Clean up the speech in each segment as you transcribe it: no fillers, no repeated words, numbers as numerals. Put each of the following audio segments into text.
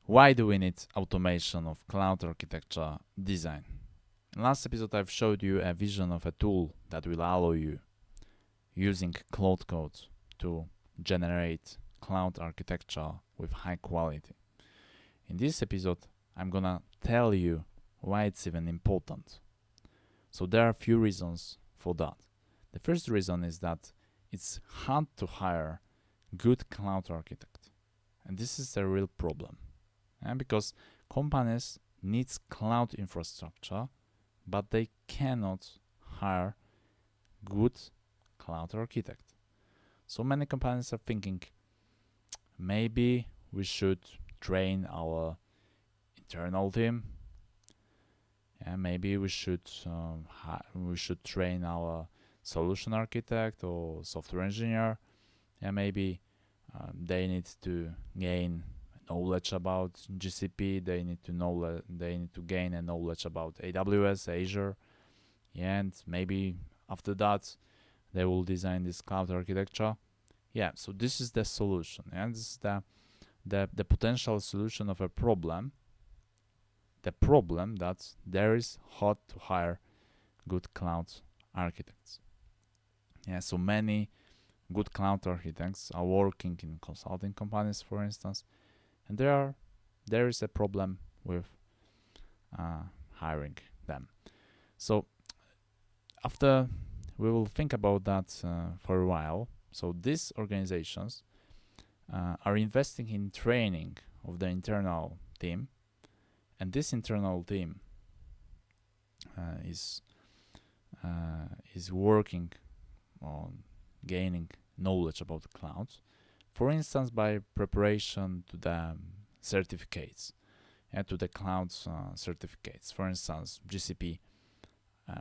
Why do we need automation of cloud architecture design? In last episode I've showed you a vision of a tool that will allow you using Claude code to generate cloud architecture with high quality. In this episode I'm gonna tell you why it's even important. So there are a few reasons for that. The first reason is that it's hard to hire good cloud architect, and this is a real problem. And because companies need cloud infrastructure, but they cannot hire good cloud architect. So many companies are thinking, maybe we should train our internal team. Maybe we should train our solution architect or software engineer. Maybe they need to gain knowledge about GCP. They need to gain a knowledge about AWS, Azure, and maybe after that they will design this cloud architecture. So this is the solution, and this is the potential solution of a problem. The problem that there is hard to hire good cloud architects. So many good cloud architects are working in consulting companies, for instance, and there is a problem with hiring them. So after we will think about that for a while. So these organizations are investing in training of the internal team, and this internal team is working on gaining knowledge about the cloud, for instance, by preparation to the certificates, to the cloud certificates, for instance, GCP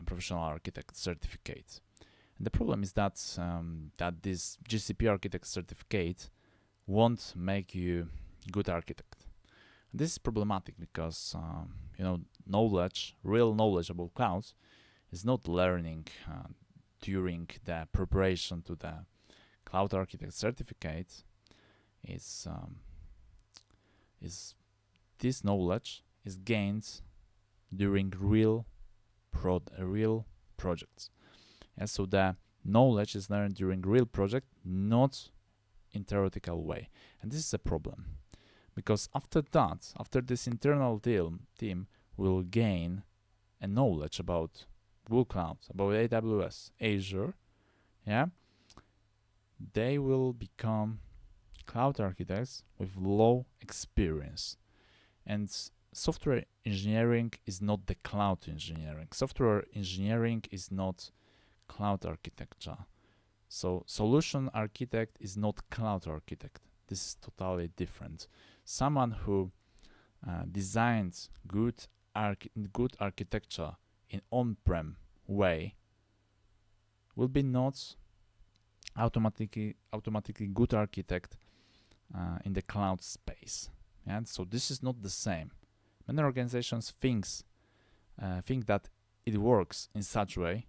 professional architect certificate. And the problem is that this GCP architect certificate won't make you good architect. This is problematic because real knowledge about clouds is not learning during the preparation to the cloud architect certificate. Is this knowledge is gained during real projects. So the knowledge is learned during real project, not in theoretical way, and this is a problem. Because after this internal team will gain a knowledge about Google Cloud, about AWS, Azure, they will become cloud architects with low experience. And software engineering is not the cloud engineering. Software engineering is not cloud architecture. So solution architect is not cloud architect. This is totally different. Someone who designs good architecture in on-prem way will be not automatically good architect in the cloud space. And so this is not the same. Many organizations think that it works in such way,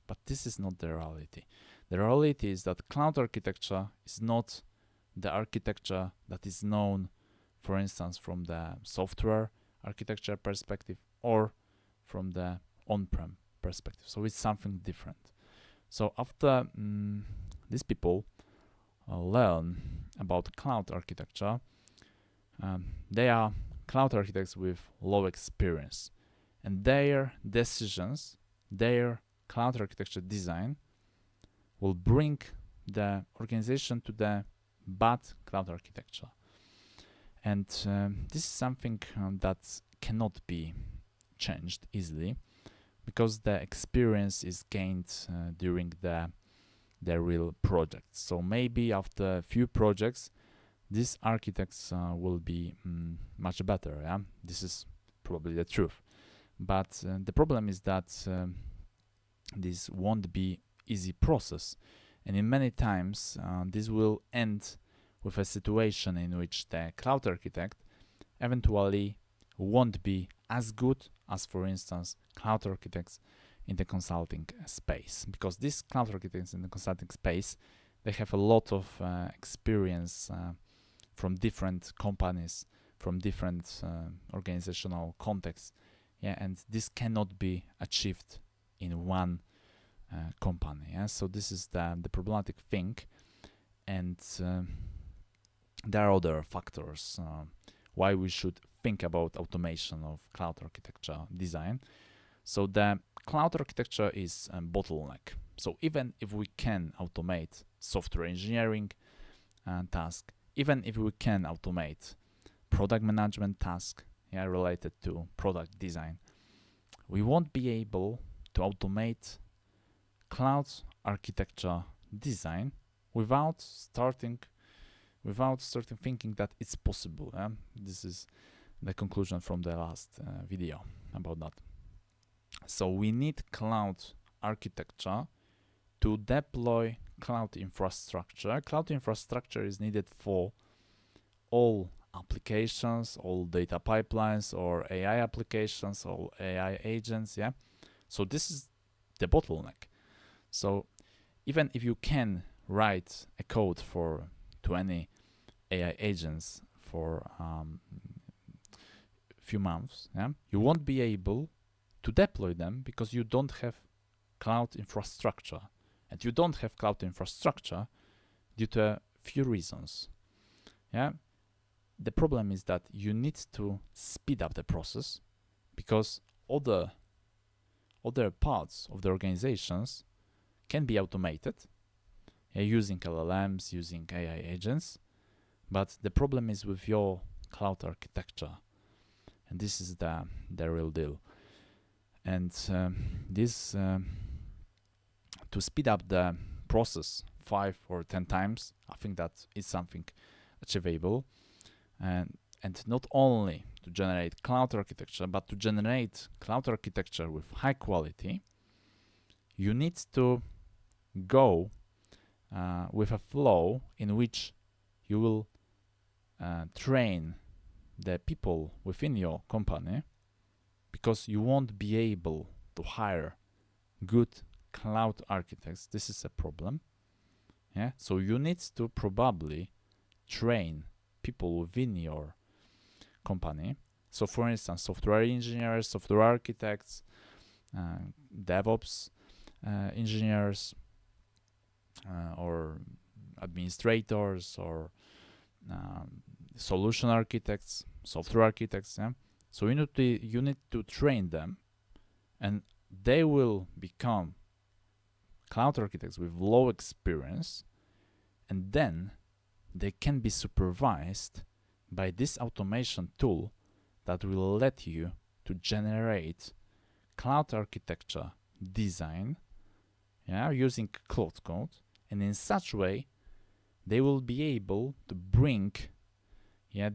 but this is not the reality. The reality is that cloud architecture is not the architecture that is known, for instance, from the software architecture perspective or from the on-prem perspective. So it's something different. So after these people learn about cloud architecture, they are cloud architects with low experience, and their decisions, their cloud architecture design will bring the organization to the bad cloud architecture. And this is something that cannot be changed easily, because the experience is gained during the real projects. So maybe after a few projects, these architects will be much better. This is probably the truth. But the problem is that this won't be easy process, and in many times this will end with a situation in which the cloud architect eventually won't be as good as, for instance, cloud architects in the consulting space, because these cloud architects in the consulting space, they have a lot of experience from different companies, from different organizational contexts. Yeah, and this cannot be achieved in one company. Yeah, so this is the problematic thing, and there are other factors why we should think about automation of cloud architecture design. So the cloud architecture is a bottleneck. So even if we can automate software engineering task, even if we can automate product management task, yeah, related to product design, we won't be able to automate cloud architecture design without starting thinking that it's possible. This is the conclusion from the last video about that. So we need cloud architecture to deploy cloud infrastructure. Cloud infrastructure is needed for all applications, all data pipelines, or AI applications, all AI agents. Yeah. So this is the bottleneck. So even if you can write a code for 20 AI agents for few months, yeah, you won't be able to deploy them because you don't have cloud infrastructure. And you don't have cloud infrastructure due to a few reasons. Yeah, the problem is that you need to speed up the process because other parts of the organizations can be automated using LLMs, using AI agents, but the problem is with your cloud architecture, and this is the real deal. And to speed up the process 5 or 10 times, I think that is something achievable. And not only to generate cloud architecture, but to generate cloud architecture with high quality, you need to go with a flow in which you will train the people within your company, because you won't be able to hire good cloud architects. This is a problem. Yeah, so you need to probably train people within your company. So for instance, software engineers, software architects, DevOps engineers, or administrators, or solution architects, software architects. Yeah? So you need to train them, and they will become cloud architects with low experience, and then they can be supervised by this automation tool that will let you to generate cloud architecture design, yeah, using Claude code, and in such way they will be able to bring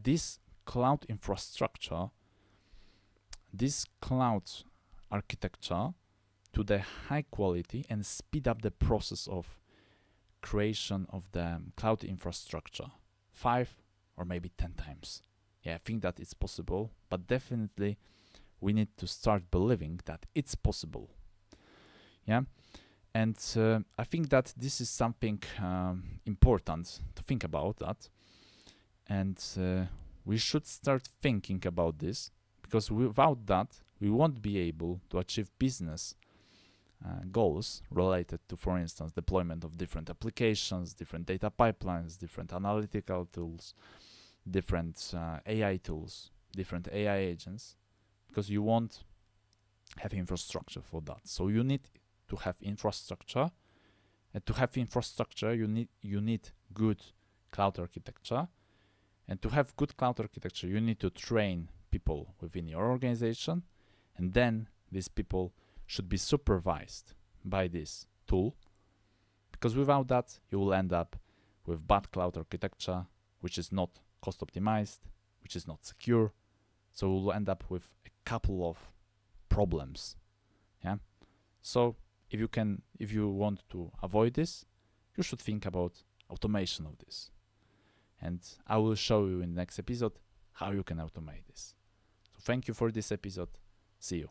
this cloud infrastructure, this cloud architecture to the high quality and speed up the process of creation of the cloud infrastructure 5 or maybe 10 times. Yeah, I think that it's possible, but definitely we need to start believing that it's possible. Yeah, and I think that this is something important to think about that, and we should start thinking about this, because without that we won't be able to achieve business goals related to, for instance, deployment of different applications, different data pipelines, different analytical tools, different AI tools, different AI agents, because you won't have infrastructure for that. So you need to have infrastructure, and to have infrastructure you need good cloud architecture, and to have good cloud architecture you need to train people within your organization, and then these people should be supervised by this tool, because without that you will end up with bad cloud architecture, which is not cost optimized, which is not secure. So we'll end up with a couple of problems. Yeah. So if you want to avoid this, you should think about automation of this. And I will show you in the next episode how you can automate this. So thank you for this episode. See you.